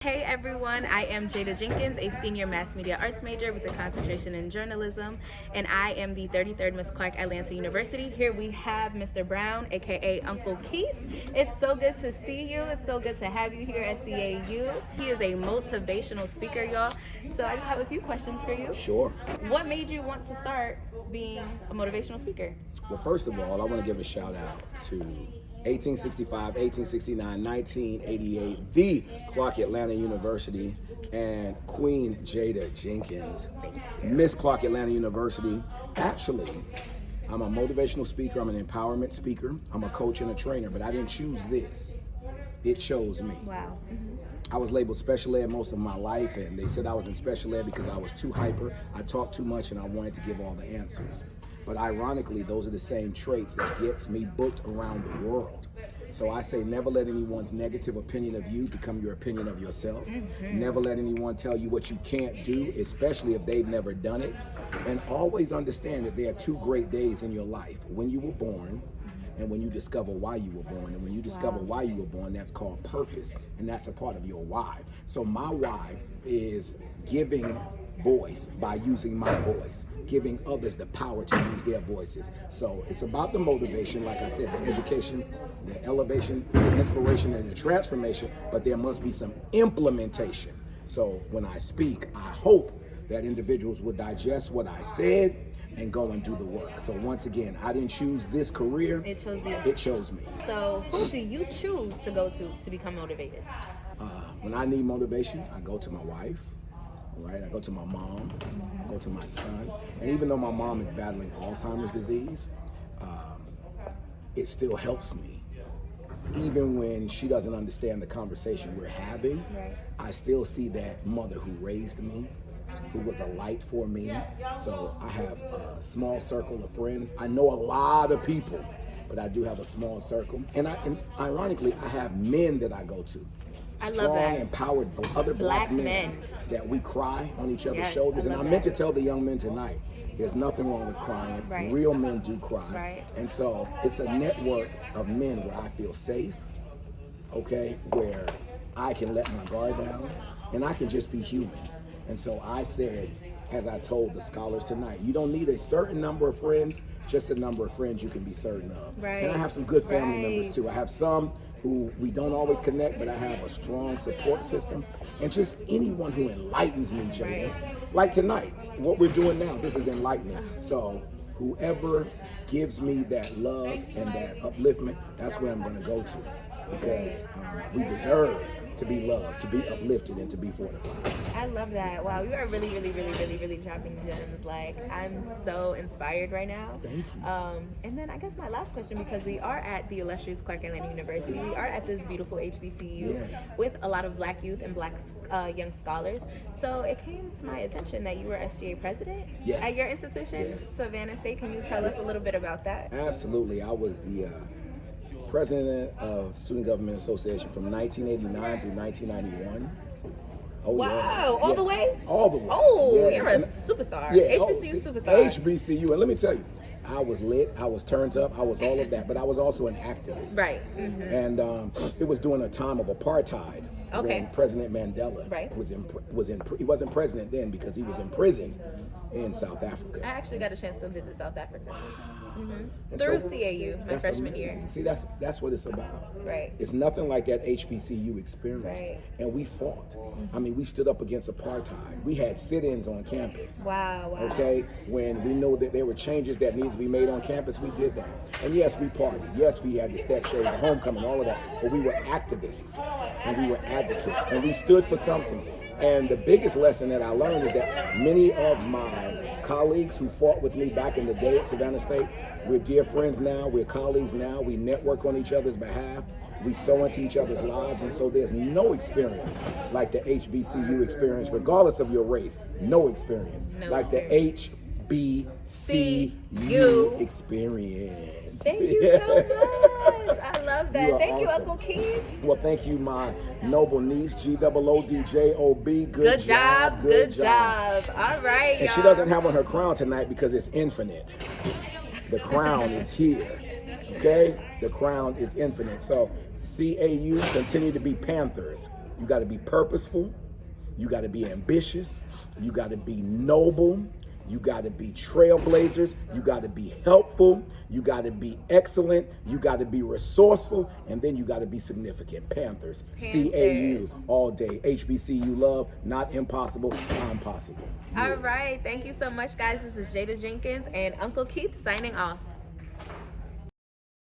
Hey everyone, I am Jeydah Jenkins, a senior mass media arts major with a concentration in journalism, and I am the 33rd Miss Clark Atlanta University. Here we have Mr. Brown, aka Uncle Keith. It's so good to see you. It's so good to have you here at CAU. He is a motivational speaker, y'all. So I just have a few questions for you. Sure. What made you want to start being a motivational speaker? Well, first of all, I want to give a shout out to 1865, 1869, 1988, the Clark Atlanta University, and Queen Jeydah Jenkins, Miss Clark Atlanta University. Actually, I'm a motivational speaker, I'm an empowerment speaker, I'm a coach and a trainer, but I didn't choose this. It chose me. Wow. I was labeled special ed most of my life, and they said I was in special ed because I was too hyper, I talked too much, and I wanted to give all the answers. But ironically, those are the same traits that gets me booked around the world. So I say never let anyone's negative opinion of you become your opinion of yourself. Never let anyone tell you what you can't do, especially if they've never done it. And always understand that there are two great days in your life: when you were born and when you discover why you were born. And when you discover why you were born, that's called purpose, and that's a part of your why. So my why is giving voice by using my voice, giving others the power to use their voices. So it's about the motivation, like I said, the education, the elevation, the inspiration, and the transformation, but there must be some implementation. So when I speak, I hope that individuals will digest what I said and go and do the work. So once again, I didn't choose this career. It chose you. It chose me. So who do you choose to go to become motivated? When I need motivation, I go to my wife. Right, I go to my mom, go to my son, and even though my mom is battling Alzheimer's disease, it still helps me. Even when she doesn't understand the conversation we're having, I still see that mother who raised me, who was a light for me. So I have a small circle of friends. I know a lot of people, but I do have a small circle. And ironically, I have men that I go to. I love Strong, that. empowered other black men that we cry on each other's shoulders. And I meant to tell the young men tonight, there's nothing wrong with crying. Right. Real men do cry. Right. And so it's a network of men where I feel safe, okay, where I can let my guard down and I can just be human. And so I said, as I told the scholars tonight, you don't need a certain number of friends, just a number of friends you can be certain of. Right. And I have some good family members too. I have some who we don't always connect, but I have a strong support system. And just anyone who enlightens me, Jeydah. Like tonight, what we're doing now, this is enlightening. So whoever gives me that love and that upliftment, that's where I'm gonna go to. Because we deserve to be loved, to be uplifted, and to be fortified. I love that. Wow, you are really, really, really, really, really dropping gems. Like, I'm so inspired right now. Thank you. And then I guess my last question, because we are at the illustrious Clark Atlanta University, we are at this beautiful HBCU with a lot of Black youth and Black young scholars. So it came to my attention that you were SGA president at your institution, Savannah State. Can you tell us a little bit about that? Absolutely. I was the president of Student Government Association from 1989 through 1991. Oh, wow, all the way? All the way. Oh, you're a superstar. HBCU superstar. HBCU. And let me tell you, I was lit, I was turned up, I was all of that, but I was also an activist. Right. And it was during a time of apartheid. When President Mandela he wasn't president then because he was imprisoned in South Africa. I actually got a chance to visit South Africa. And Through so, CAU, my freshman year. See, that's what it's about. Right. It's nothing like that HBCU experience. Right. And we fought. I mean, we stood up against apartheid. We had sit-ins on campus. Wow. Okay? When we know that there were changes that needed to be made on campus, we did that. And yes, we partied. Yes, we had the step shows, the homecoming, all of that. But we were activists and we were advocates and we stood for something. And the biggest lesson that I learned is that many of my colleagues who fought with me back in the day at Savannah State, we're dear friends now, we're colleagues now, we network on each other's behalf, we sow into each other's lives, and so there's no experience like the HBCU experience, regardless of your race, no experience like the HBCU experience. Thank you so much. I love that. Thank you, Uncle Keith. Well, thank you, my noble niece, GOODJOB. Good job. Good job. All right, and she doesn't have on her crown tonight because it's infinite. The crown is here. Okay? The crown is infinite. So CAU continue to be Panthers. You got to be purposeful. You got to be ambitious. You got to be noble. You got to be trailblazers. You got to be helpful. You got to be excellent. You got to be resourceful. And then you got to be significant. Panthers. CAU all day. HBCU love, not impossible, possible. All right. Thank you so much, guys. This is Jeydah Jenkins and Uncle Keith signing off.